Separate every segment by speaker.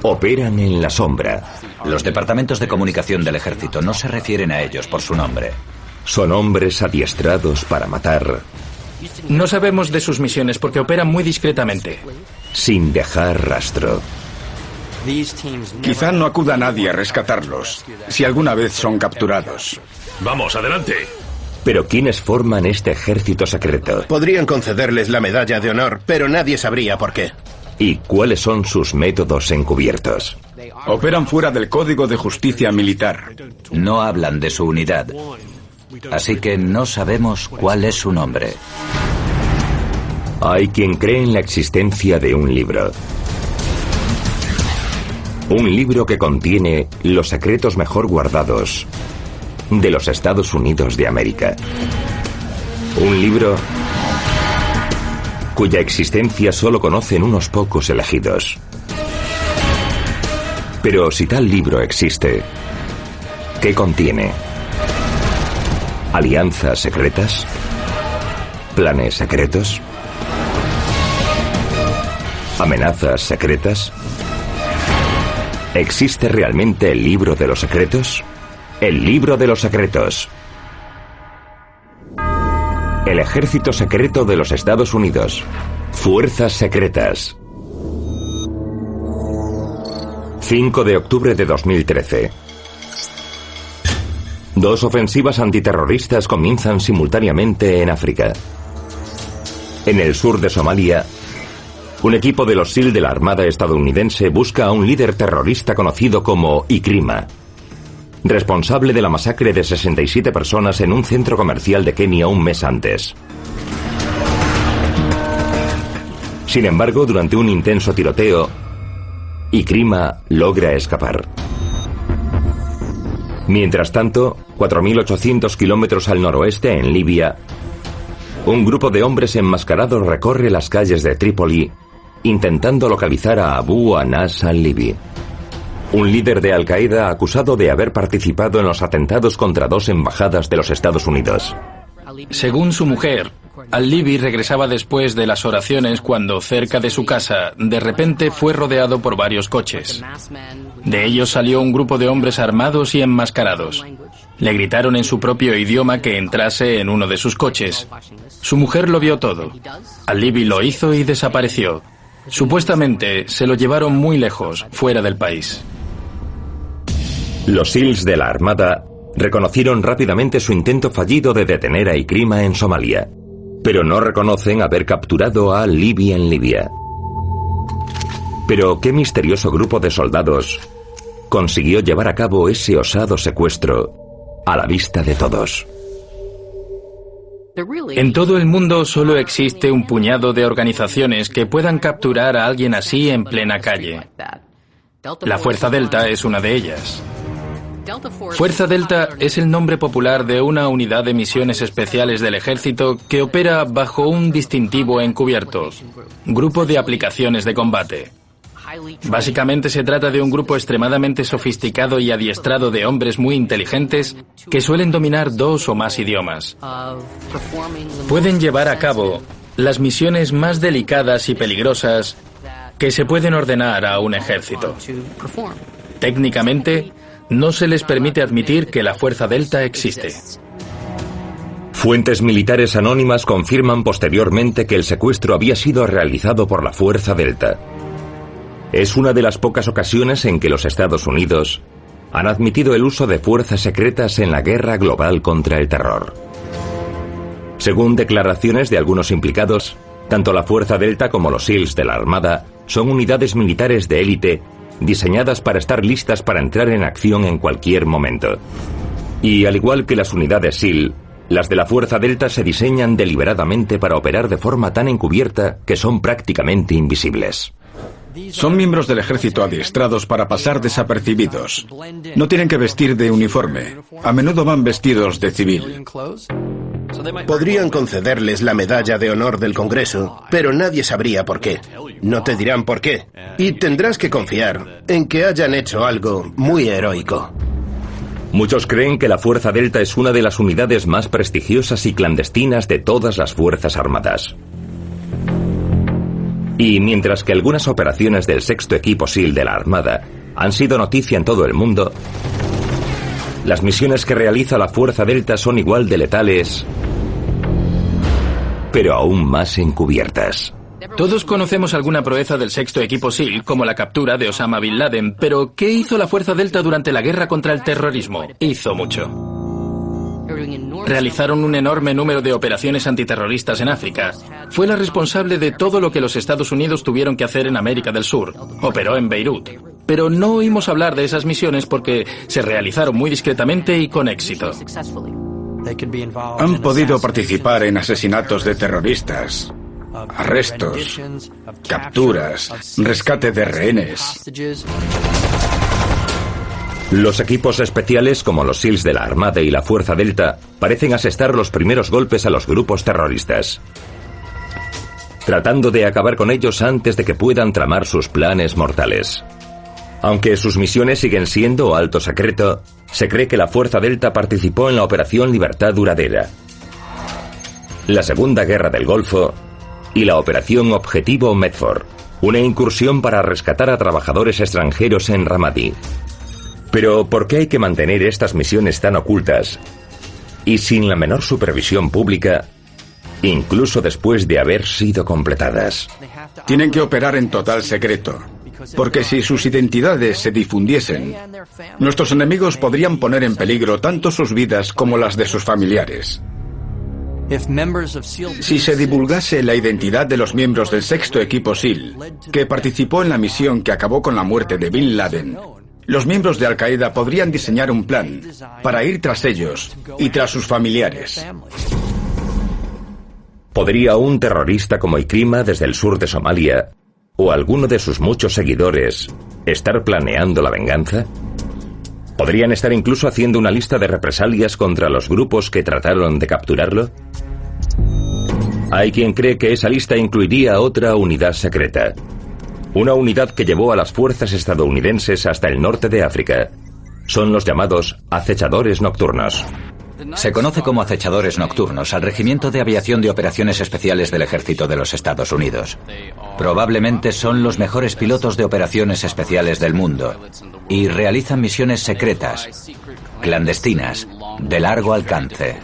Speaker 1: Operan en la sombra.
Speaker 2: Los departamentos de comunicación del ejército no se refieren a ellos por su nombre.
Speaker 1: Son hombres adiestrados para matar.
Speaker 3: No sabemos de sus misiones porque operan muy discretamente.
Speaker 1: Sin dejar rastro.
Speaker 4: Quizá no acuda nadie a rescatarlos, si alguna vez son capturados.
Speaker 5: Vamos, adelante.
Speaker 1: Pero ¿quiénes forman este ejército secreto?
Speaker 6: Podrían concederles la medalla de honor, pero nadie sabría por qué.
Speaker 1: ¿Y cuáles son sus métodos encubiertos?
Speaker 4: Operan fuera del Código de Justicia Militar.
Speaker 2: No hablan de su unidad, así que no sabemos cuál es su nombre.
Speaker 1: Hay quien cree en la existencia de un libro. Un libro que contiene los secretos mejor guardados de los Estados Unidos de América. Un libro cuya existencia solo conocen unos pocos elegidos. Pero si tal libro existe, ¿qué contiene? ¿Alianzas secretas? ¿Planes secretos? ¿Amenazas secretas? ¿Existe realmente el libro de los secretos? El libro de los secretos. El ejército secreto de los Estados Unidos. Fuerzas secretas. 5 de octubre de 2013. Dos ofensivas antiterroristas comienzan simultáneamente en África. En el sur de Somalia, un equipo de los SEAL de la Armada estadounidense busca a un líder terrorista conocido como Ikrima, responsable de la masacre de 67 personas en un centro comercial de Kenia un mes antes. Sin embargo, durante un intenso tiroteo, Ikrima logra escapar. Mientras tanto, 4.800 kilómetros al noroeste, en Libia, un grupo de hombres enmascarados recorre las calles de Trípoli intentando localizar a Abu Anas al-Libi, un líder de Al-Qaeda acusado de haber participado en los atentados contra 2 embajadas de los Estados Unidos.
Speaker 3: Según su mujer, al-Libi regresaba después de las oraciones cuando, cerca de su casa, de repente fue rodeado por varios coches. De ellos salió un grupo de hombres armados y enmascarados. Le gritaron en su propio idioma que entrase en uno de sus coches. Su mujer lo vio todo. Al-Libi lo hizo y desapareció. Supuestamente se lo llevaron muy lejos, fuera del país.
Speaker 1: Los SEALs de la Armada reconocieron rápidamente su intento fallido de detener a Ikrima en Somalia, pero no reconocen haber capturado a al-Libi en Libia. Pero ¿qué misterioso grupo de soldados consiguió llevar a cabo ese osado secuestro a la vista de todos?
Speaker 3: En todo el mundo solo existe un puñado de organizaciones que puedan capturar a alguien así en plena calle. La Fuerza Delta es una de ellas. Fuerza Delta es el nombre popular de una unidad de misiones especiales del ejército que opera bajo un distintivo encubierto, Grupo de Aplicaciones de Combate. Básicamente se trata de un grupo extremadamente sofisticado y adiestrado de hombres muy inteligentes que suelen dominar 2 o más idiomas. Pueden llevar a cabo las misiones más delicadas y peligrosas que se pueden ordenar a un ejército. Técnicamente, no se les permite admitir que la Fuerza Delta existe.
Speaker 1: Fuentes militares anónimas confirman posteriormente que el secuestro había sido realizado por la Fuerza Delta. Es una de las pocas ocasiones en que los Estados Unidos han admitido el uso de fuerzas secretas en la guerra global contra el terror. Según declaraciones de algunos implicados, tanto la Fuerza Delta como los SEALs de la Armada son unidades militares de élite diseñadas para estar listas para entrar en acción en cualquier momento. Y al igual que las unidades SEAL, las de la Fuerza Delta se diseñan deliberadamente para operar de forma tan encubierta que son prácticamente invisibles.
Speaker 4: Son miembros del ejército adiestrados para pasar desapercibidos. No tienen que vestir de uniforme. A menudo van vestidos de civil.
Speaker 6: Podrían concederles la medalla de honor del Congreso, pero nadie sabría por qué. No te dirán por qué. Y tendrás que confiar en que hayan hecho algo muy heroico.
Speaker 1: Muchos creen que la Fuerza Delta es una de las unidades más prestigiosas y clandestinas de todas las Fuerzas Armadas. Y mientras que algunas operaciones del sexto equipo SEAL de la Armada han sido noticia en todo el mundo, las misiones que realiza la Fuerza Delta son igual de letales, pero aún más encubiertas.
Speaker 3: Todos conocemos alguna proeza del sexto equipo SEAL, como la captura de Osama Bin Laden, pero ¿qué hizo la Fuerza Delta durante la guerra contra el terrorismo? Hizo mucho. Realizaron un enorme número de operaciones antiterroristas en África. Fue la responsable de todo lo que los Estados Unidos tuvieron que hacer en América del Sur. Operó en Beirut. Pero no oímos hablar de esas misiones porque se realizaron muy discretamente y con éxito.
Speaker 4: Han podido participar en asesinatos de terroristas, arrestos, capturas, rescate de rehenes.
Speaker 1: Los equipos especiales como los SEALs de la Armada y la Fuerza Delta parecen asestar los primeros golpes a los grupos terroristas, tratando de acabar con ellos antes de que puedan tramar sus planes mortales. Aunque sus misiones siguen siendo alto secreto, se cree que la Fuerza Delta participó en la Operación Libertad Duradera, la Segunda Guerra del Golfo y la Operación Objetivo Medford, una incursión para rescatar a trabajadores extranjeros en Ramadi. Pero ¿por qué hay que mantener estas misiones tan ocultas y sin la menor supervisión pública, incluso después de haber sido completadas?
Speaker 4: Tienen que operar en total secreto, porque si sus identidades se difundiesen, nuestros enemigos podrían poner en peligro tanto sus vidas como las de sus familiares. Si se divulgase la identidad de los miembros del sexto equipo SEAL, que participó en la misión que acabó con la muerte de Bin Laden, los miembros de Al-Qaeda podrían diseñar un plan para ir tras ellos y tras sus familiares.
Speaker 1: ¿Podría un terrorista como Ikrima desde el sur de Somalia, o alguno de sus muchos seguidores, estar planeando la venganza? ¿Podrían estar incluso haciendo una lista de represalias contra los grupos que trataron de capturarlo? Hay quien cree que esa lista incluiría otra unidad secreta. Una unidad que llevó a las fuerzas estadounidenses hasta el norte de África. Son los llamados acechadores nocturnos.
Speaker 2: Se conoce como acechadores nocturnos al Regimiento de Aviación de Operaciones Especiales del Ejército de los Estados Unidos. Probablemente son los mejores pilotos de operaciones especiales del mundo y realizan misiones secretas, clandestinas, de largo alcance.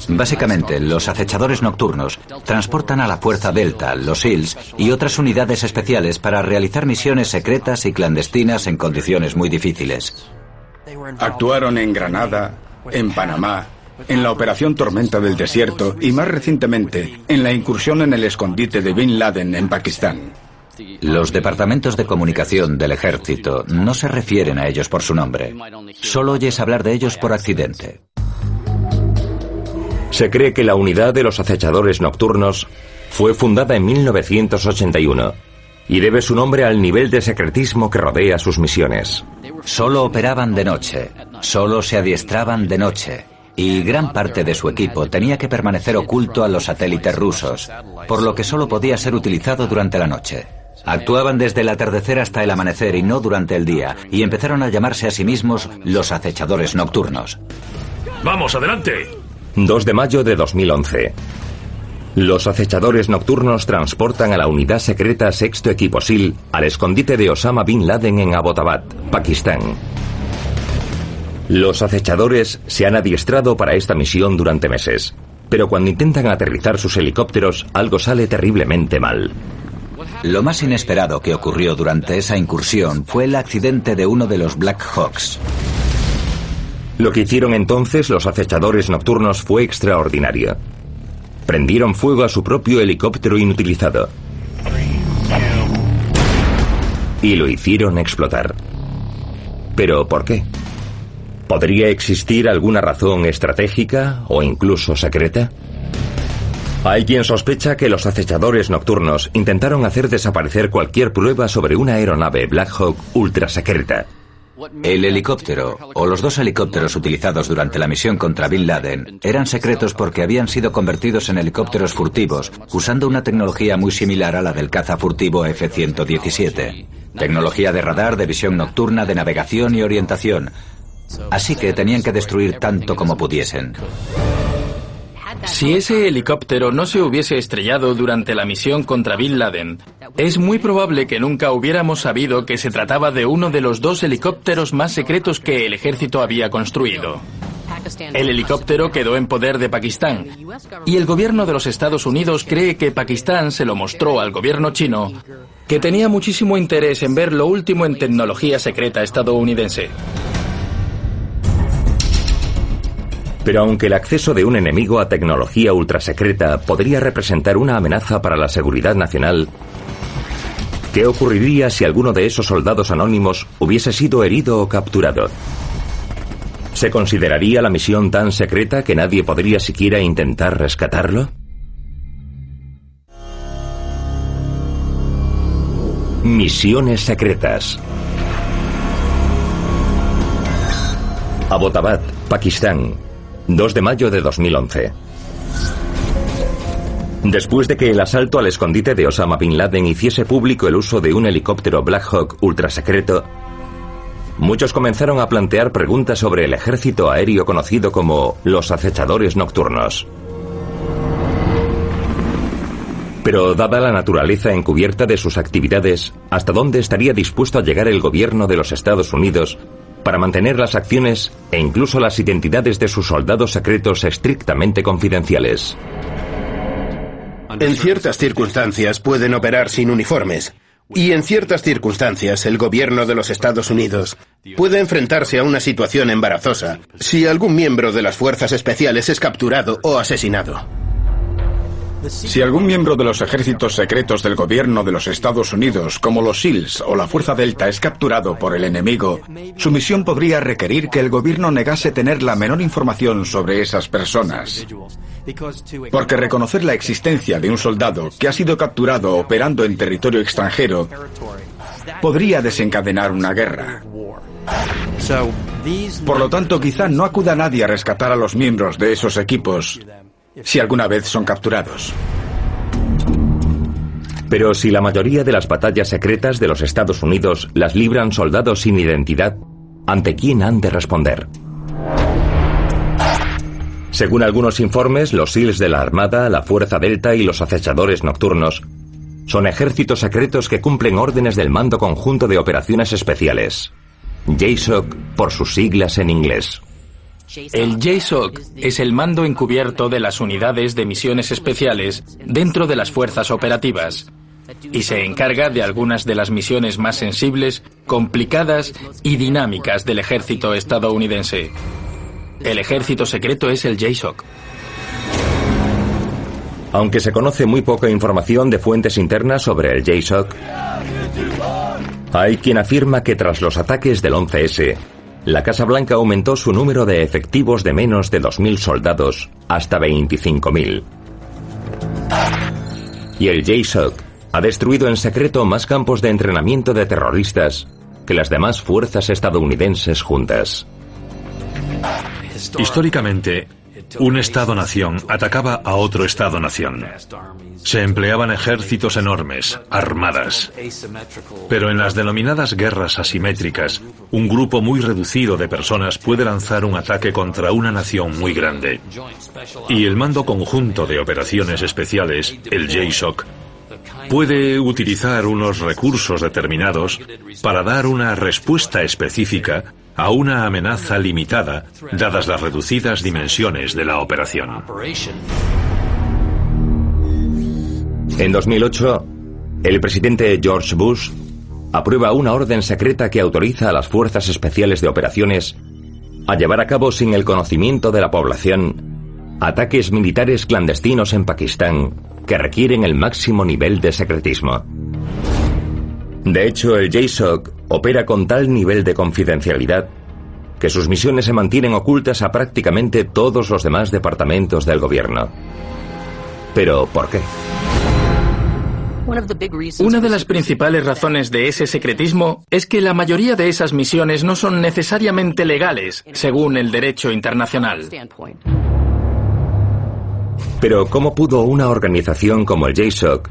Speaker 2: Básicamente, los acechadores nocturnos transportan a la Fuerza Delta, los SEALs y otras unidades especiales para realizar misiones secretas y clandestinas en condiciones muy difíciles.
Speaker 4: Actuaron en Granada, en Panamá, en la Operación Tormenta del Desierto y más recientemente en la incursión en el escondite de Bin Laden en Pakistán.
Speaker 2: Los departamentos de comunicación del ejército no se refieren a ellos por su nombre. Solo oyes hablar de ellos por accidente.
Speaker 1: Se cree que la unidad de los acechadores nocturnos fue fundada en 1981 y debe su nombre al nivel de secretismo que rodea sus misiones.
Speaker 2: Solo operaban de noche, solo se adiestraban de noche, y gran parte de su equipo tenía que permanecer oculto a los satélites rusos, por lo que solo podía ser utilizado durante la noche. Actuaban desde el atardecer hasta el amanecer y no durante el día, y empezaron a llamarse a sí mismos los acechadores nocturnos.
Speaker 5: ¡Vamos, adelante!
Speaker 1: 2 de mayo de 2011. Los acechadores nocturnos transportan a la unidad secreta sexto equipo SEAL al escondite de Osama Bin Laden en Abbottabad, Pakistán. Los acechadores se han adiestrado para esta misión durante meses, pero cuando intentan aterrizar sus helicópteros, algo sale terriblemente mal.
Speaker 2: Lo más inesperado que ocurrió durante esa incursión fue el accidente de uno de los Black Hawks.
Speaker 1: Lo que hicieron entonces los acechadores nocturnos fue extraordinario. Prendieron fuego a su propio helicóptero inutilizado y lo hicieron explotar. ¿Pero por qué? ¿Podría existir alguna razón estratégica o incluso secreta? Hay quien sospecha que los acechadores nocturnos intentaron hacer desaparecer cualquier prueba sobre una aeronave Black Hawk ultra secreta.
Speaker 2: El helicóptero, o los 2 helicópteros utilizados durante la misión contra Bin Laden, eran secretos porque habían sido convertidos en helicópteros furtivos, usando una tecnología muy similar a la del caza furtivo F-117. Tecnología de radar, de visión nocturna, de navegación y orientación. Así que tenían que destruir tanto como pudiesen.
Speaker 3: Si ese helicóptero no se hubiese estrellado durante la misión contra Bin Laden, es muy probable que nunca hubiéramos sabido que se trataba de uno de los 2 helicópteros más secretos que el ejército había construido. El helicóptero quedó en poder de Pakistán, y el gobierno de los Estados Unidos cree que Pakistán se lo mostró al gobierno chino, que tenía muchísimo interés en ver lo último en tecnología secreta estadounidense.
Speaker 1: Pero aunque el acceso de un enemigo a tecnología ultrasecreta podría representar una amenaza para la seguridad nacional, ¿qué ocurriría si alguno de esos soldados anónimos hubiese sido herido o capturado? ¿Se consideraría la misión tan secreta que nadie podría siquiera intentar rescatarlo? Misiones secretas. Abbottabad, Pakistán, 2 de mayo de 2011. Después de que el asalto al escondite de Osama Bin Laden hiciese público el uso de un helicóptero Black Hawk ultrasecreto, muchos comenzaron a plantear preguntas sobre el ejército aéreo conocido como los acechadores nocturnos. Pero dada la naturaleza encubierta de sus actividades, ¿hasta dónde estaría dispuesto a llegar el gobierno de los Estados Unidos para mantener las acciones e incluso las identidades de sus soldados secretos estrictamente confidenciales?
Speaker 6: En ciertas circunstancias pueden operar sin uniformes. Y en ciertas circunstancias el gobierno de los Estados Unidos puede enfrentarse a una situación embarazosa si algún miembro de las fuerzas especiales es capturado o asesinado.
Speaker 4: Si algún miembro de los ejércitos secretos del gobierno de los Estados Unidos, como los SEALs o la Fuerza Delta, es capturado por el enemigo, su misión podría requerir que el gobierno negase tener la menor información sobre esas personas. Porque reconocer la existencia de un soldado que ha sido capturado operando en territorio extranjero podría desencadenar una guerra. Por lo tanto, quizá no acuda nadie a rescatar a los miembros de esos equipos si alguna vez son capturados.
Speaker 1: Pero si la mayoría de las batallas secretas de los Estados Unidos las libran soldados sin identidad, ¿ante quién han de responder? Según algunos informes, los SEALs de la Armada, la Fuerza Delta y los acechadores nocturnos son ejércitos secretos que cumplen órdenes del Mando Conjunto de Operaciones Especiales, JSOC por sus siglas en inglés.
Speaker 3: El JSOC es el mando encubierto de las unidades de misiones especiales dentro de las fuerzas operativas y se encarga de algunas de las misiones más sensibles, complicadas y dinámicas del ejército estadounidense. El ejército secreto es el JSOC.
Speaker 1: Aunque se conoce muy poca información de fuentes internas sobre el JSOC, hay quien afirma que tras los ataques del 11S, la Casa Blanca aumentó su número de efectivos de menos de 2.000 soldados hasta 25.000. Y el JSOC ha destruido en secreto más campos de entrenamiento de terroristas que las demás fuerzas estadounidenses juntas.
Speaker 5: Históricamente, un Estado-nación atacaba a otro Estado-nación. Se empleaban ejércitos enormes, armadas. Pero en las denominadas guerras asimétricas, un grupo muy reducido de personas puede lanzar un ataque contra una nación muy grande. Y el Mando Conjunto de Operaciones Especiales, el JSOC, puede utilizar unos recursos determinados para dar una respuesta específica a una amenaza limitada, dadas las reducidas dimensiones de la operación.
Speaker 1: En 2008, el presidente George Bush aprueba una orden secreta que autoriza a las Fuerzas Especiales de Operaciones a llevar a cabo sin el conocimiento de la población ataques militares clandestinos en Pakistán que requieren el máximo nivel de secretismo. De hecho, el JSOC opera con tal nivel de confidencialidad que sus misiones se mantienen ocultas a prácticamente todos los demás departamentos del gobierno. ¿Pero por qué?
Speaker 3: Una de las principales razones de ese secretismo es que la mayoría de esas misiones no son necesariamente legales, según el derecho internacional.
Speaker 1: Pero ¿cómo pudo una organización como el JSOC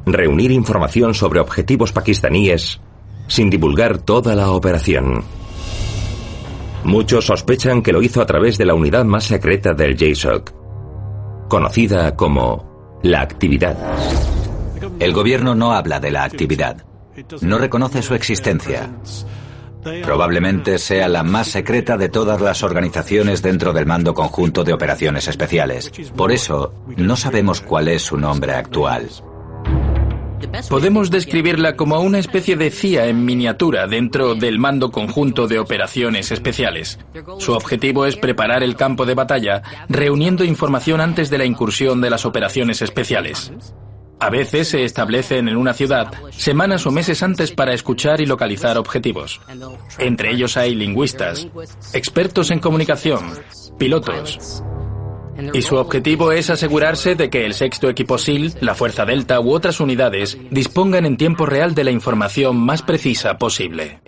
Speaker 1: reunir información sobre objetivos pakistaníes sin divulgar toda la operación? Muchos sospechan que lo hizo a través de la unidad más secreta del JSOC, conocida como la actividad.
Speaker 2: El gobierno no habla de la actividad, no reconoce su existencia. Probablemente sea la más secreta de todas las organizaciones dentro del Mando Conjunto de Operaciones Especiales. Por eso, no sabemos cuál es su nombre actual.
Speaker 3: Podemos describirla como una especie de CIA en miniatura dentro del Mando Conjunto de Operaciones Especiales. Su objetivo es preparar el campo de batalla, reuniendo información antes de la incursión de las operaciones especiales. A veces se establecen en una ciudad semanas o meses antes para escuchar y localizar objetivos. Entre ellos hay lingüistas, expertos en comunicación, pilotos. Y su objetivo es asegurarse de que el sexto equipo SEAL, la Fuerza Delta u otras unidades dispongan en tiempo real de la información más precisa posible.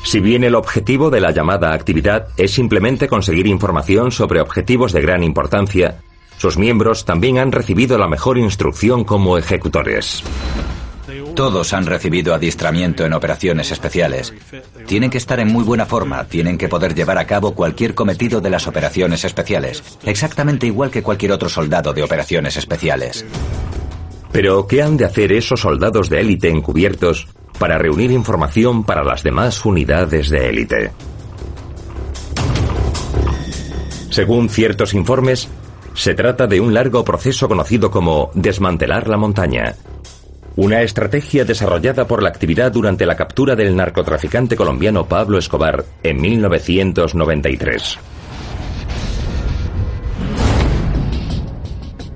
Speaker 1: Si bien el objetivo de la llamada actividad es simplemente conseguir información sobre objetivos de gran importancia, sus miembros también han recibido la mejor instrucción como ejecutores.
Speaker 2: Todos han recibido adiestramiento en operaciones especiales. Tienen que estar en muy buena forma, tienen que poder llevar a cabo cualquier cometido de las operaciones especiales, exactamente igual que cualquier otro soldado de operaciones especiales.
Speaker 1: Pero, ¿qué han de hacer esos soldados de élite encubiertos para reunir información para las demás unidades de élite? Según ciertos informes, se trata de un largo proceso conocido como desmantelar la montaña. Una estrategia desarrollada por la actividad durante la captura del narcotraficante colombiano Pablo Escobar en 1993.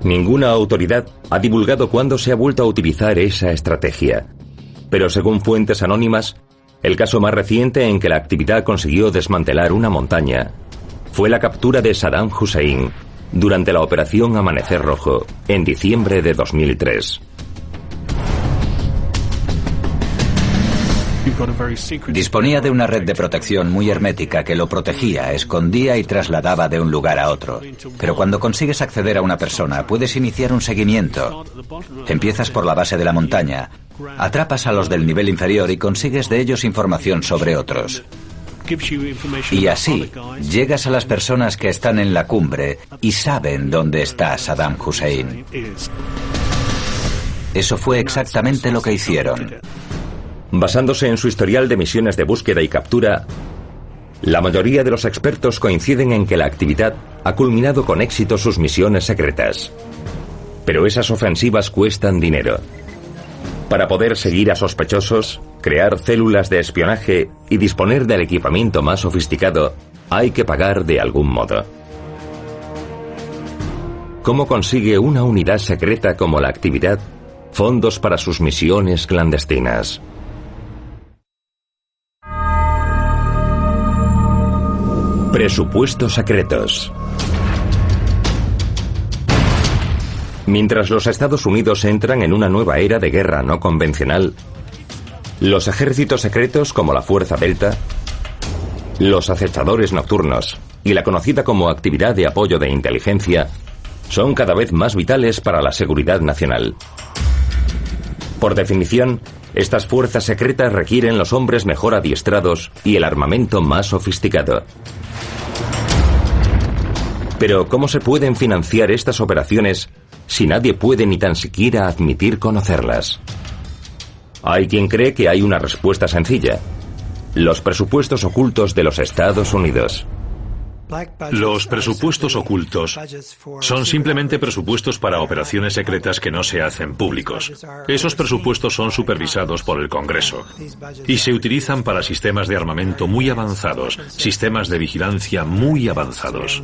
Speaker 1: Ninguna autoridad ha divulgado cuándo se ha vuelto a utilizar esa estrategia. Pero según fuentes anónimas, el caso más reciente en que la actividad consiguió desmantelar una montaña fue la captura de Saddam Hussein durante la Operación Amanecer Rojo en diciembre de 2003.
Speaker 2: Disponía de una red de protección muy hermética que lo protegía, escondía y trasladaba de un lugar a otro. Pero cuando consigues acceder a una persona, puedes iniciar un seguimiento. Empiezas por la base de la montaña, atrapas a los del nivel inferior y consigues de ellos información sobre otros. Y así, llegas a las personas que están en la cumbre y saben dónde está Saddam Hussein. Eso fue exactamente lo que hicieron.
Speaker 1: Basándose en su historial de misiones de búsqueda y captura, la mayoría de los expertos coinciden en que la actividad ha culminado con éxito sus misiones secretas. Pero esas ofensivas cuestan dinero. Para poder seguir a sospechosos, crear células de espionaje y disponer del equipamiento más sofisticado, hay que pagar de algún modo. ¿Cómo consigue una unidad secreta como la actividad fondos para sus misiones clandestinas? Presupuestos secretos. Mientras los Estados Unidos entran en una nueva era de guerra no convencional, los ejércitos secretos como la Fuerza Delta, los acechadores nocturnos y la conocida como actividad de apoyo de inteligencia son cada vez más vitales para la seguridad nacional. Por definición, estas fuerzas secretas requieren los hombres mejor adiestrados y el armamento más sofisticado. Pero, ¿cómo se pueden financiar estas operaciones si nadie puede ni tan siquiera admitir conocerlas? Hay quien cree que hay una respuesta sencilla: los presupuestos ocultos de los Estados Unidos.
Speaker 5: Los presupuestos ocultos son simplemente presupuestos para operaciones secretas que no se hacen públicos. Esos presupuestos son supervisados por el Congreso y se utilizan para sistemas de armamento muy avanzados, sistemas de vigilancia muy avanzados.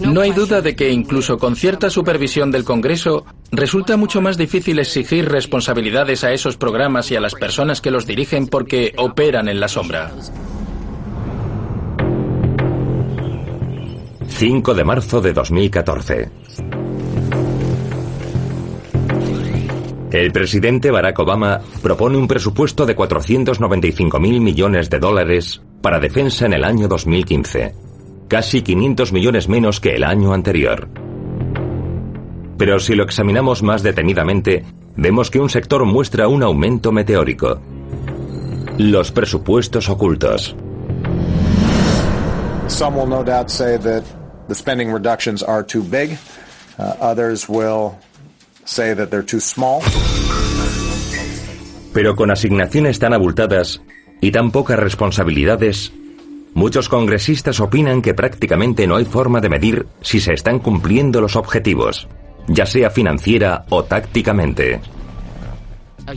Speaker 3: No hay duda de que incluso con cierta supervisión del Congreso, resulta mucho más difícil exigir responsabilidades a esos programas y a las personas que los dirigen porque operan en la sombra.
Speaker 1: 5 de marzo de 2014. El presidente Barack Obama propone un presupuesto de 495.000 millones de dólares para defensa en el año 2015, casi 500 millones menos que el año anterior. Pero si lo examinamos más detenidamente, vemos que un sector muestra un aumento meteórico: los presupuestos ocultos.
Speaker 7: the spending reductions are too big. Others will say that they're too small.
Speaker 1: Pero con asignaciones tan abultadas y tan pocas responsabilidades, muchos congresistas opinan que prácticamente no hay forma de medir si se están cumpliendo los objetivos, ya sea financiera o tácticamente.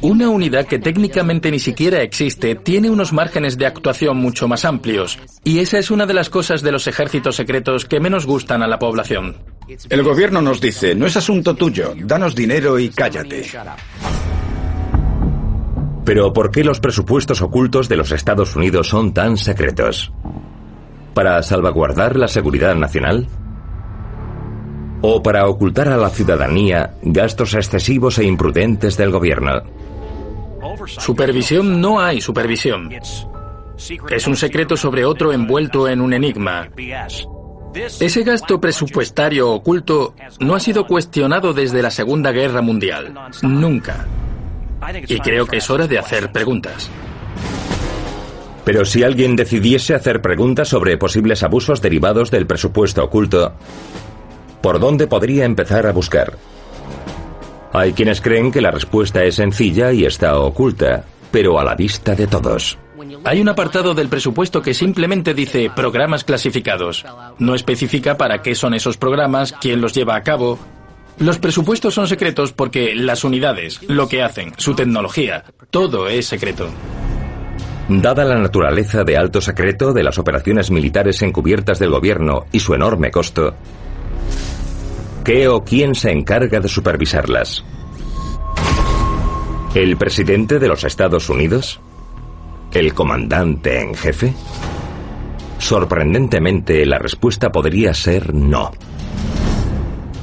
Speaker 3: Una unidad que técnicamente ni siquiera existe tiene unos márgenes de actuación mucho más amplios, y esa es una de las cosas de los ejércitos secretos que menos gustan a la población.
Speaker 4: El gobierno nos dice, no es asunto tuyo, danos dinero y cállate.
Speaker 1: Pero ¿por qué los presupuestos ocultos de los Estados Unidos son tan secretos? ¿Para salvaguardar la seguridad nacional? ¿O para ocultar a la ciudadanía gastos excesivos e imprudentes del gobierno?
Speaker 3: Supervisión, no hay supervisión. Es un secreto sobre otro envuelto en un enigma. Ese gasto presupuestario oculto no ha sido cuestionado desde la Segunda Guerra Mundial. Nunca. Y creo que es hora de hacer preguntas.
Speaker 1: Pero si alguien decidiese hacer preguntas sobre posibles abusos derivados del presupuesto oculto, ¿por dónde podría empezar a buscar? Hay quienes creen que la respuesta es sencilla y está oculta, pero a la vista de todos.
Speaker 3: Hay un apartado del presupuesto que simplemente dice programas clasificados. No especifica para qué son esos programas, quién los lleva a cabo. Los presupuestos son secretos porque las unidades, lo que hacen, su tecnología, todo es secreto.
Speaker 1: Dada la naturaleza de alto secreto de las operaciones militares encubiertas del gobierno y su enorme costo, ¿qué o quién se encarga de supervisarlas? ¿El presidente de los Estados Unidos? ¿El comandante en jefe? Sorprendentemente, la respuesta podría ser no.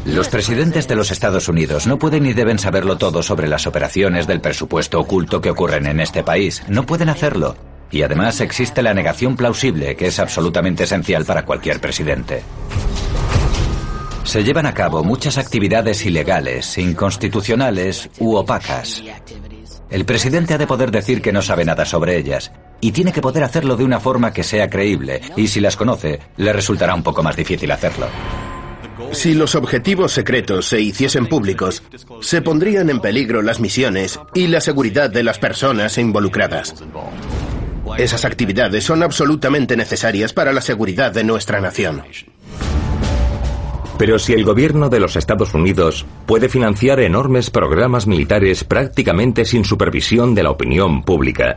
Speaker 2: Los presidentes de los Estados Unidos no pueden ni deben saberlo todo sobre las operaciones del presupuesto oculto que ocurren en este país. No pueden hacerlo. Y además existe la negación plausible, que es absolutamente esencial para cualquier presidente. Se llevan a cabo muchas actividades ilegales, inconstitucionales u opacas. El presidente ha de poder decir que no sabe nada sobre ellas, y tiene que poder hacerlo de una forma que sea creíble, y si las conoce, le resultará un poco más difícil hacerlo.
Speaker 6: Si los objetivos secretos se hiciesen públicos, se pondrían en peligro las misiones y la seguridad de las personas involucradas. Esas actividades son absolutamente necesarias para la seguridad de nuestra nación.
Speaker 1: Pero si el gobierno de los Estados Unidos puede financiar enormes programas militares prácticamente sin supervisión de la opinión pública,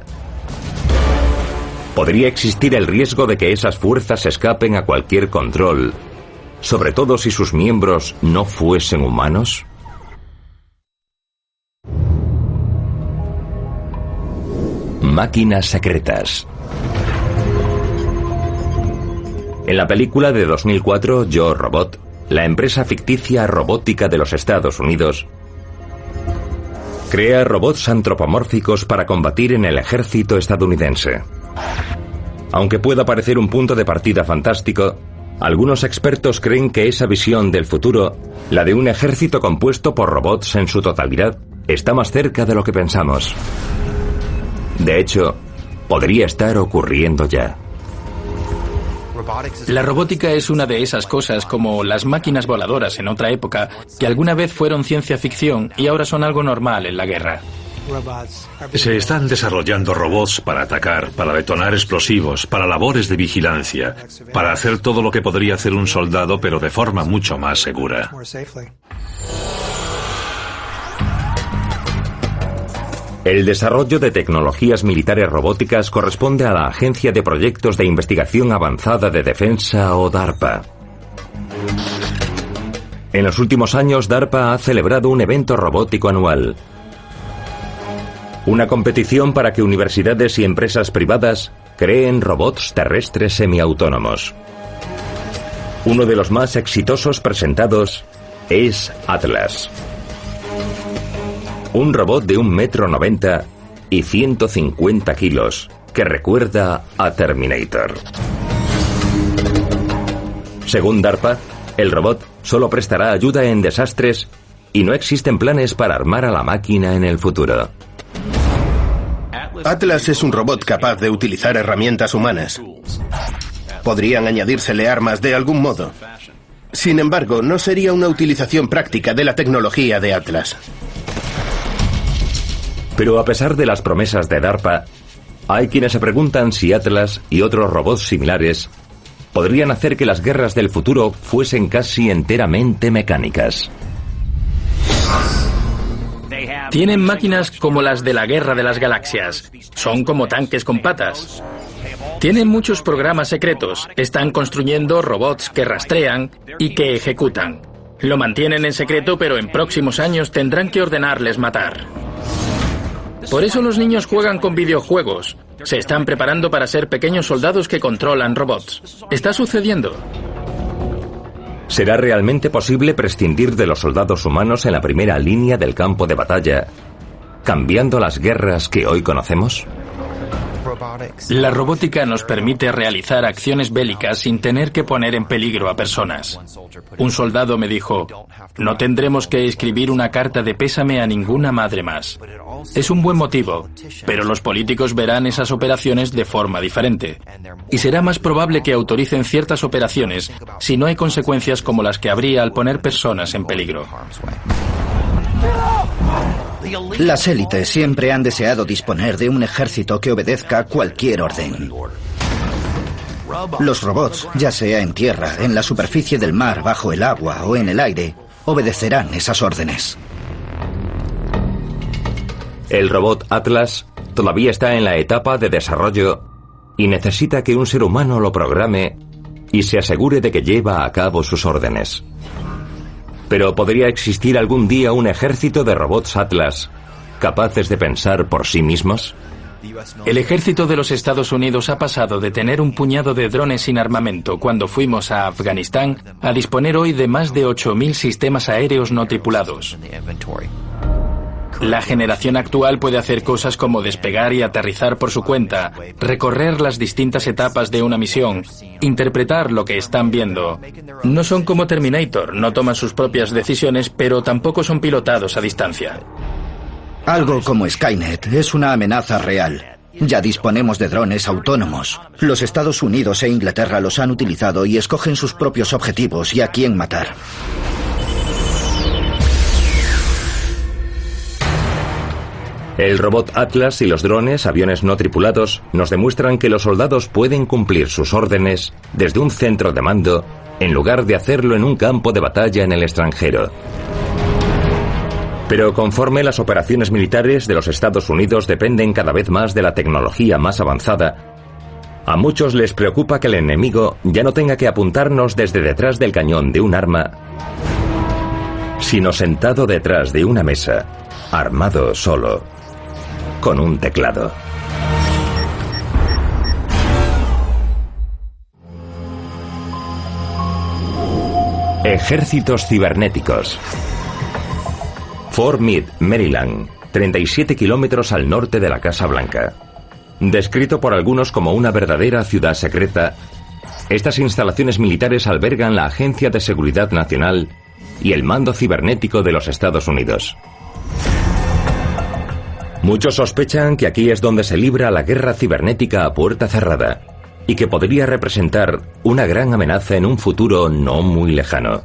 Speaker 1: ¿podría existir el riesgo de que esas fuerzas escapen a cualquier control, sobre todo si sus miembros no fuesen humanos? Máquinas secretas. En la película de 2004, Yo, Robot, la empresa ficticia robótica de los Estados Unidos crea robots antropomórficos para combatir en el ejército estadounidense. Aunque pueda parecer un punto de partida fantástico, algunos expertos creen que esa visión del futuro, la de un ejército compuesto por robots en su totalidad, está más cerca de lo que pensamos. De hecho, podría estar ocurriendo ya.
Speaker 3: La robótica es una de esas cosas como las máquinas voladoras en otra época, que alguna vez fueron ciencia ficción y ahora son algo normal en la guerra.
Speaker 5: Se están desarrollando robots para atacar, para detonar explosivos, para labores de vigilancia, para hacer todo lo que podría hacer un soldado, pero de forma mucho más segura.
Speaker 1: El desarrollo de tecnologías militares robóticas corresponde a la Agencia de Proyectos de Investigación Avanzada de Defensa, o DARPA. En los últimos años, DARPA ha celebrado un evento robótico anual. Una competición para que universidades y empresas privadas creen robots terrestres semiautónomos. Uno de los más exitosos presentados es Atlas. Un robot de 1,90 m y 150 kilos, que recuerda a Terminator. Según DARPA, el robot solo prestará ayuda en desastres y no existen planes para armar a la máquina en el futuro.
Speaker 6: Atlas es un robot capaz de utilizar herramientas humanas. Podrían añadírsele armas de algún modo. Sin embargo, no sería una utilización práctica de la tecnología de Atlas.
Speaker 1: Pero a pesar de las promesas de DARPA, hay quienes se preguntan si Atlas y otros robots similares podrían hacer que las guerras del futuro fuesen casi enteramente mecánicas.
Speaker 3: Tienen máquinas como las de la Guerra de las Galaxias. Son como tanques con patas. Tienen muchos programas secretos. Están construyendo robots que rastrean y que ejecutan. Lo mantienen en secreto, pero en próximos años tendrán que ordenarles matar. Por eso los niños juegan con videojuegos. Se están preparando para ser pequeños soldados que controlan robots. Está sucediendo.
Speaker 1: ¿Será realmente posible prescindir de los soldados humanos en la primera línea del campo de batalla, cambiando las guerras que hoy conocemos?
Speaker 3: La robótica nos permite realizar acciones bélicas sin tener que poner en peligro a personas. Un soldado me dijo, no tendremos que escribir una carta de pésame a ninguna madre más. Es un buen motivo, pero los políticos verán esas operaciones de forma diferente. Y será más probable que autoricen ciertas operaciones si no hay consecuencias como las que habría al poner personas en peligro.
Speaker 8: Las élites siempre han deseado disponer de un ejército que obedezca cualquier orden. Los robots, ya sea en tierra, en la superficie del mar, bajo el agua o en el aire, obedecerán esas órdenes.
Speaker 1: El robot Atlas todavía está en la etapa de desarrollo y necesita que un ser humano lo programe y se asegure de que lleva a cabo sus órdenes. Pero ¿podría existir algún día un ejército de robots Atlas capaces de pensar por sí mismos?
Speaker 3: El ejército de los Estados Unidos ha pasado de tener un puñado de drones sin armamento cuando fuimos a Afganistán a disponer hoy de más de 8.000 sistemas aéreos no tripulados. La generación actual puede hacer cosas como despegar y aterrizar por su cuenta, recorrer las distintas etapas de una misión, interpretar lo que están viendo. No son como Terminator, no toman sus propias decisiones, pero tampoco son pilotados a distancia.
Speaker 8: Algo como Skynet es una amenaza real. Ya disponemos de drones autónomos. Los Estados Unidos e Inglaterra los han utilizado y escogen sus propios objetivos y a quién matar.
Speaker 1: El robot Atlas y los drones, aviones no tripulados, nos demuestran que los soldados pueden cumplir sus órdenes desde un centro de mando en lugar de hacerlo en un campo de batalla en el extranjero. Pero conforme las operaciones militares de los Estados Unidos dependen cada vez más de la tecnología más avanzada, a muchos les preocupa que el enemigo ya no tenga que apuntarnos desde detrás del cañón de un arma, sino sentado detrás de una mesa, armado solo, con un teclado. Ejércitos cibernéticos. Fort Meade, Maryland, 37 kilómetros al norte de la Casa Blanca. Descrito por algunos como una verdadera ciudad secreta, estas instalaciones militares albergan la Agencia de Seguridad Nacional y el Mando Cibernético de los Estados Unidos. Muchos sospechan que aquí es donde se libra la guerra cibernética a puerta cerrada y que podría representar una gran amenaza en un futuro no muy lejano.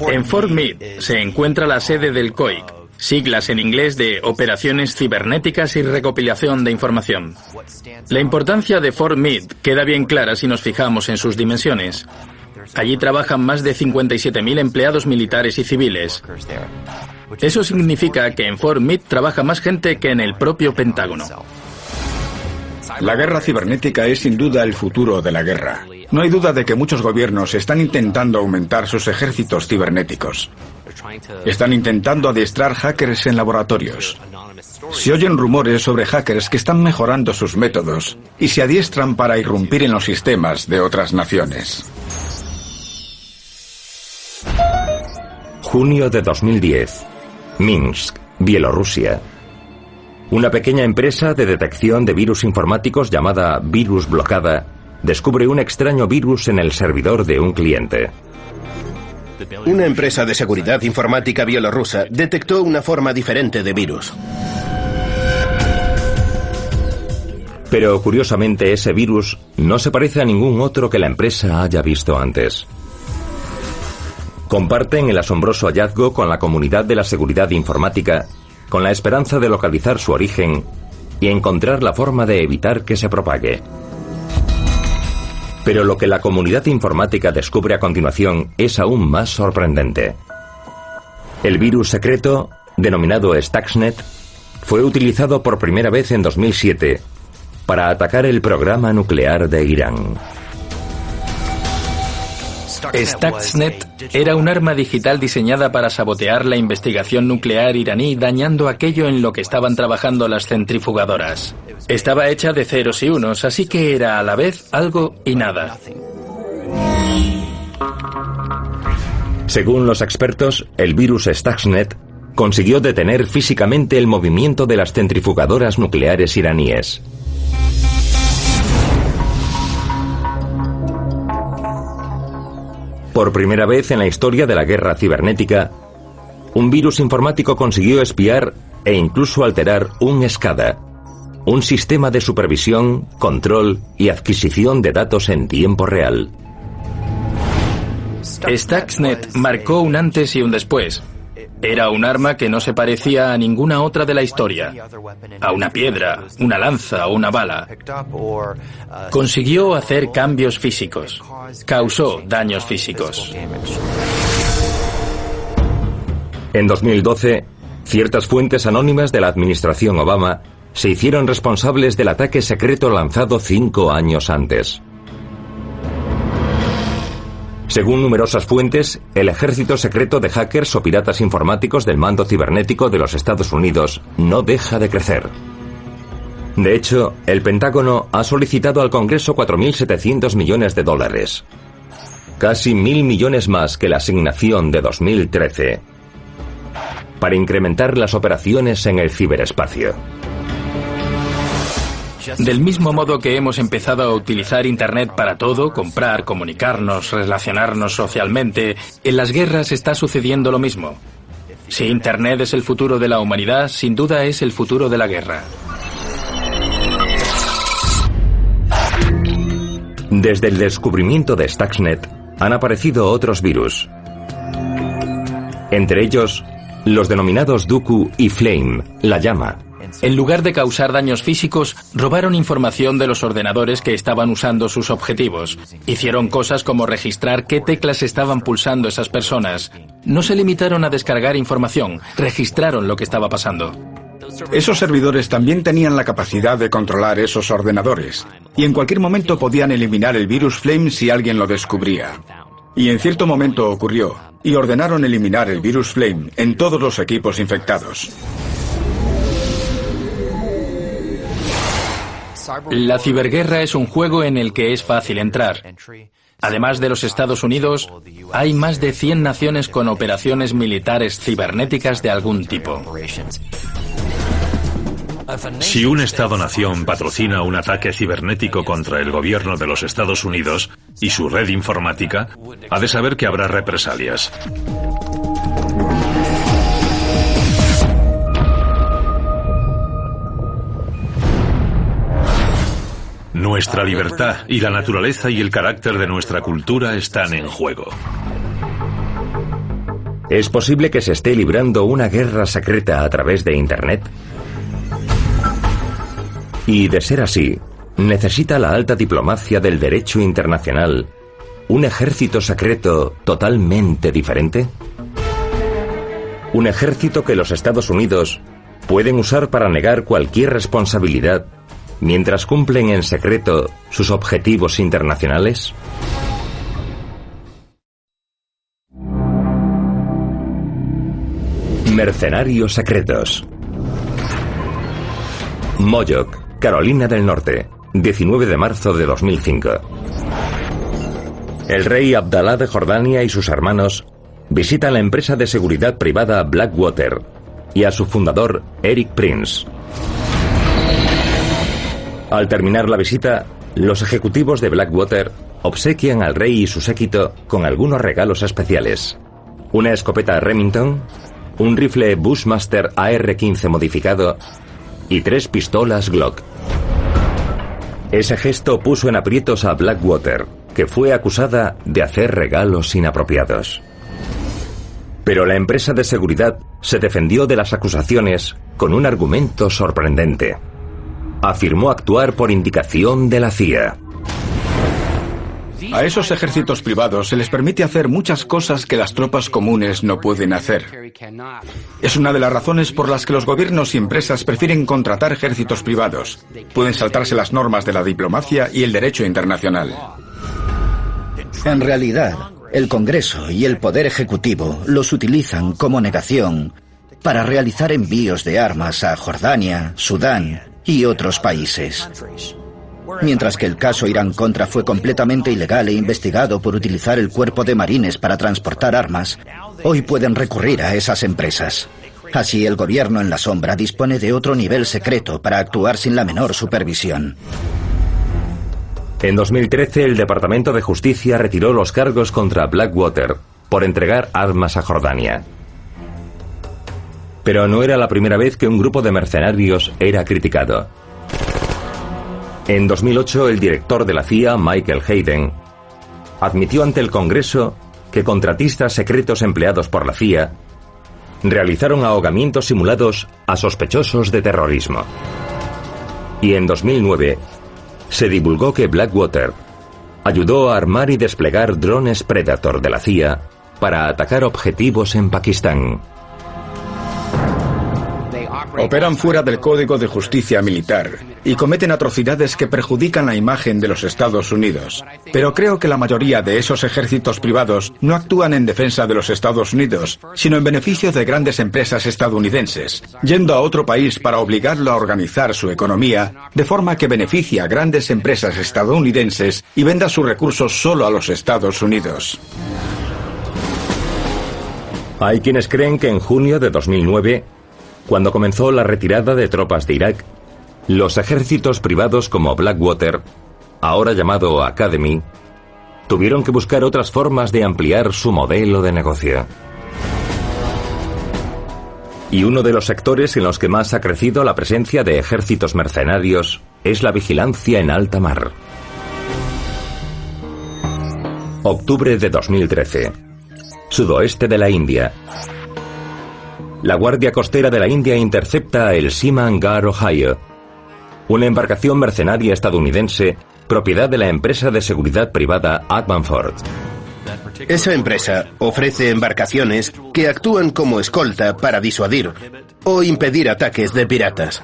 Speaker 3: En Fort Meade se encuentra la sede del COIC, siglas en inglés de Operaciones Cibernéticas y Recopilación de Información. La importancia de Fort Meade queda bien clara si nos fijamos en sus dimensiones. Allí trabajan más de 57.000 empleados militares y civiles. Eso significa que en Fort Meade trabaja más gente que en el propio Pentágono.
Speaker 4: La guerra cibernética es sin duda el futuro de la guerra. No hay duda de que muchos gobiernos están intentando aumentar sus ejércitos cibernéticos. Están intentando adiestrar hackers en laboratorios. Se oyen rumores sobre hackers que están mejorando sus métodos y se adiestran para irrumpir en los sistemas de otras naciones.
Speaker 1: Junio de 2010. Minsk, Bielorrusia. Una pequeña empresa de detección de virus informáticos llamada Virus Blocada descubre un extraño virus en el servidor de un cliente.
Speaker 6: Una empresa de seguridad informática bielorrusa detectó una forma diferente de virus.
Speaker 1: Pero curiosamente ese virus no se parece a ningún otro que la empresa haya visto antes. Comparten el asombroso hallazgo con la comunidad de la seguridad informática, con la esperanza de localizar su origen y encontrar la forma de evitar que se propague. Pero lo que la comunidad informática descubre a continuación es aún más sorprendente. El virus secreto, denominado Stuxnet, fue utilizado por primera vez en 2007 para atacar el programa nuclear de Irán.
Speaker 3: Stuxnet era un arma digital diseñada para sabotear la investigación nuclear iraní, dañando aquello en lo que estaban trabajando las centrifugadoras. Estaba hecha de ceros y unos, así que era a la vez algo y nada.
Speaker 1: Según los expertos, el virus Stuxnet consiguió detener físicamente el movimiento de las centrifugadoras nucleares iraníes. Por primera vez en la historia de la guerra cibernética, un virus informático consiguió espiar e incluso alterar un SCADA, un sistema de supervisión, control y adquisición de datos en tiempo real.
Speaker 3: Stuxnet marcó un antes y un después. Era un arma que no se parecía a ninguna otra de la historia, a una piedra, una lanza o una bala. Consiguió hacer cambios físicos, causó daños físicos.
Speaker 1: En 2012, ciertas fuentes anónimas de la administración Obama se hicieron responsables del ataque secreto lanzado 5 años antes. Según numerosas fuentes, el ejército secreto de hackers o piratas informáticos del mando cibernético de los Estados Unidos no deja de crecer. De hecho, el Pentágono ha solicitado al Congreso $4.700 millones, casi 1.000 millones más que la asignación de 2013, para incrementar las operaciones en el ciberespacio.
Speaker 3: Del mismo modo que hemos empezado a utilizar Internet para todo, comprar, comunicarnos, relacionarnos socialmente, en las guerras está sucediendo lo mismo. Si Internet es el futuro de la humanidad, sin duda es el futuro de la guerra.
Speaker 1: Desde el descubrimiento de Stuxnet han aparecido otros virus. Entre ellos, los denominados Dooku y Flame, la llama.
Speaker 3: En lugar de causar daños físicos, robaron información de los ordenadores que estaban usando sus objetivos. Hicieron cosas como registrar qué teclas estaban pulsando esas personas. No se limitaron a descargar información, registraron lo que estaba pasando.
Speaker 4: Esos servidores también tenían la capacidad de controlar esos ordenadores, y en cualquier momento podían eliminar el virus Flame si alguien lo descubría. Y en cierto momento ocurrió, y ordenaron eliminar el virus Flame en todos los equipos infectados.
Speaker 3: La ciberguerra es un juego en el que es fácil entrar. Además de los Estados Unidos, hay más de 100 naciones con operaciones militares cibernéticas de algún tipo.
Speaker 5: Si un Estado-nación patrocina un ataque cibernético contra el gobierno de los Estados Unidos y su red informática, ha de saber que habrá represalias. Nuestra libertad y la naturaleza y el carácter de nuestra cultura están en juego.
Speaker 1: ¿Es posible que se esté librando una guerra secreta a través de Internet? Y de ser así, ¿necesita la alta diplomacia del derecho internacional un ejército secreto totalmente diferente? Un ejército que los Estados Unidos pueden usar para negar cualquier responsabilidad mientras cumplen en secreto sus objetivos internacionales. Mercenarios secretos. Moyoc, Carolina del Norte, 19 de marzo de 2005. El rey Abdalá de Jordania y sus hermanos visitan la empresa de seguridad privada Blackwater y a su fundador, Eric Prince. Al terminar la visita, los ejecutivos de Blackwater obsequian al rey y su séquito con algunos regalos especiales: una escopeta Remington, un rifle Bushmaster AR-15 modificado y 3 pistolas Glock. Ese gesto puso en aprietos a Blackwater, que fue acusada de hacer regalos inapropiados. Pero la empresa de seguridad se defendió de las acusaciones con un argumento sorprendente. Afirmó actuar por indicación de la CIA.
Speaker 4: A esos ejércitos privados se les permite hacer muchas cosas que las tropas comunes no pueden hacer. Es una de las razones por las que los gobiernos y empresas prefieren contratar ejércitos privados. Pueden saltarse las normas de la diplomacia y el derecho internacional.
Speaker 8: En realidad, el Congreso y el Poder Ejecutivo los utilizan como negación para realizar envíos de armas a Jordania, Sudán y otros países. Mientras que el caso Irán-Contra fue completamente ilegal e investigado por utilizar el cuerpo de marines para transportar armas, hoy pueden recurrir a esas empresas. Así, el gobierno en la sombra dispone de otro nivel secreto para actuar sin la menor supervisión.
Speaker 1: En 2013, el Departamento de Justicia retiró los cargos contra Blackwater por entregar armas a Jordania. Pero no era la primera vez que un grupo de mercenarios era criticado. En 2008, el director de la CIA, Michael Hayden, admitió ante el Congreso que contratistas secretos empleados por la CIA realizaron ahogamientos simulados a sospechosos de terrorismo. Y en 2009, se divulgó que Blackwater ayudó a armar y desplegar drones Predator de la CIA para atacar objetivos en Pakistán.
Speaker 4: Operan fuera del Código de Justicia Militar y cometen atrocidades que perjudican la imagen de los Estados Unidos. Pero creo que la mayoría de esos ejércitos privados no actúan en defensa de los Estados Unidos, sino en beneficio de grandes empresas estadounidenses, yendo a otro país para obligarlo a organizar su economía de forma que beneficie a grandes empresas estadounidenses y venda sus recursos solo a los Estados Unidos.
Speaker 1: Hay quienes creen que en junio de 2009, cuando comenzó la retirada de tropas de Irak, los ejércitos privados como Blackwater, ahora llamado Academy, tuvieron que buscar otras formas de ampliar su modelo de negocio. Y uno de los sectores en los que más ha crecido la presencia de ejércitos mercenarios es la vigilancia en alta mar. Octubre de 2013. Sudoeste de la India. La Guardia Costera de la India intercepta el Seaman Gar Ohio, una embarcación mercenaria estadounidense propiedad de la empresa de seguridad privada Advanford.
Speaker 6: Esa empresa ofrece embarcaciones que actúan como escolta para disuadir o impedir ataques de piratas.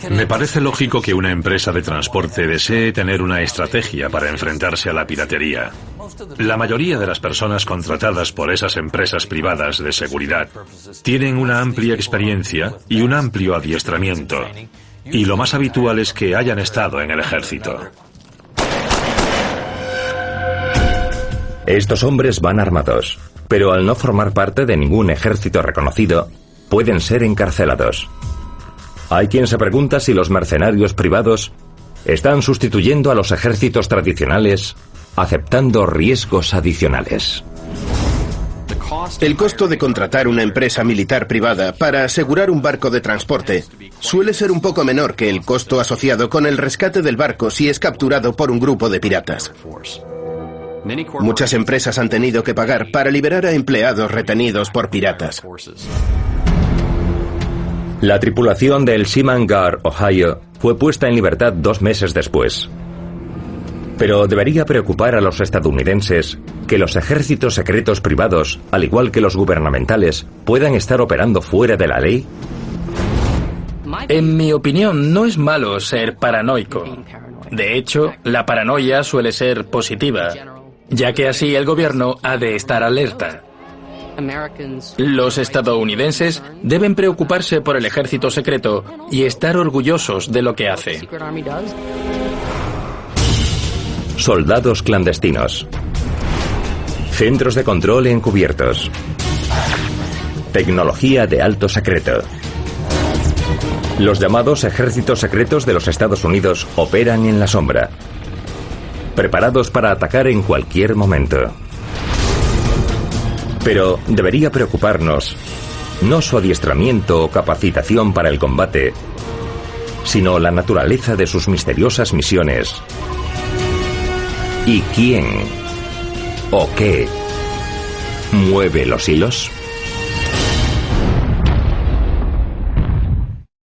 Speaker 5: Me parece lógico que una empresa de transporte desee tener una estrategia para enfrentarse a la piratería. La mayoría de las personas contratadas por esas empresas privadas de seguridad tienen una amplia experiencia y un amplio adiestramiento, y lo más habitual es que hayan estado en el ejército.
Speaker 1: Estos hombres van armados, pero al no formar parte de ningún ejército reconocido, pueden ser encarcelados. Hay quien se pregunta si los mercenarios privados están sustituyendo a los ejércitos tradicionales, aceptando riesgos adicionales.
Speaker 6: El costo de contratar una empresa militar privada para asegurar un barco de transporte suele ser un poco menor que el costo asociado con el rescate del barco si es capturado por un grupo de piratas. Muchas empresas han tenido que pagar para liberar a empleados retenidos por piratas.
Speaker 1: La tripulación del Seaman Gar Ohio fue puesta en libertad 2 meses después. Pero debería preocupar a los estadounidenses que los ejércitos secretos privados, al igual que los gubernamentales, puedan estar operando fuera de la ley.
Speaker 3: En mi opinión, no es malo ser paranoico. De hecho, la paranoia suele ser positiva, ya que así el gobierno ha de estar alerta. Los estadounidenses deben preocuparse por el ejército secreto y estar orgullosos de lo que hace.
Speaker 1: Soldados clandestinos. Centros de control encubiertos. Tecnología de alto secreto. Los llamados ejércitos secretos de los Estados Unidos operan en la sombra, preparados para atacar en cualquier momento. Pero debería preocuparnos no su adiestramiento o capacitación para el combate, sino la naturaleza de sus misteriosas misiones y quién o qué mueve los hilos.